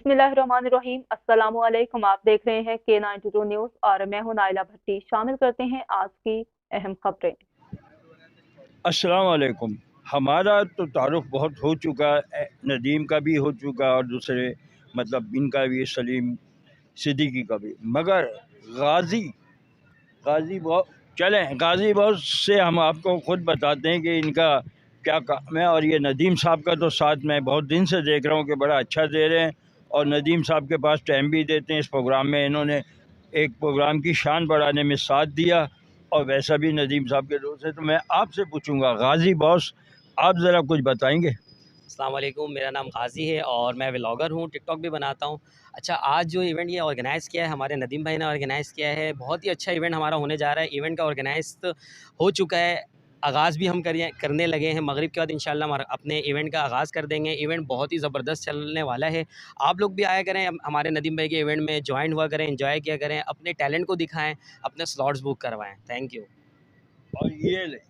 बिस्मिल्लाहिर्रहमानिर्रहीम। अस्सलामुअलैकुम। आप देख रहे हैं K92 न्यूज़ और मैं हूं नाइला भट्टी। शामिल करते हैं आज की अहम खबरें। अस्सलाम वालेकुम। हमारा तो तारुफ बहुत हो चुका है, नदीम का भी हो चुका और दूसरे मतलब इनका भी, सलीम सिद्दीकी का भी। मगर गाजी गाजी बहुत गाजी बहुत से हम आपको खुद बताते हैं कि इनका क्या काम है। और ये नदीम साहब का तो साथ मैं बहुत दिन से देख रहा हूँ कि बड़ा अच्छा दे रहे हैं और नदीम साहब के पास टाइम भी देते हैं। इस प्रोग्राम में इन्होंने एक प्रोग्राम की शान बढ़ाने में साथ दिया और वैसा भी नदीम साहब के दोस्त है। तो मैं आपसे पूछूंगा गाजी बॉस, आप ज़रा कुछ बताएंगे? अस्सलाम वालेकुम। मेरा नाम गाज़ी है और मैं व्लॉगर हूँ, टिकटॉक भी बनाता हूँ। अच्छा, आज जो इवेंट ये ऑर्गेनाइज़ किया है हमारे नदीम भाई ने ऑर्गेनाइज़ किया है, बहुत ही अच्छा इवेंट हमारा होने जा रहा है। इवेंट का ऑर्गेनाइज़ हो चुका है, आगाज़ भी हम करने लगे हैं। मगरिब के बाद इंशाल्लाह हम अपने इवेंट का आगाज़ कर देंगे। इवेंट बहुत ही ज़बरदस्त चलने वाला है। आप लोग भी आया करें, हमारे नदीम भाई के इवेंट में जॉइन हुआ करें, एंजॉय किया करें, अपने टैलेंट को दिखाएँ, अपने स्लॉट्स बुक करवाएँ। Thank you. और ये ले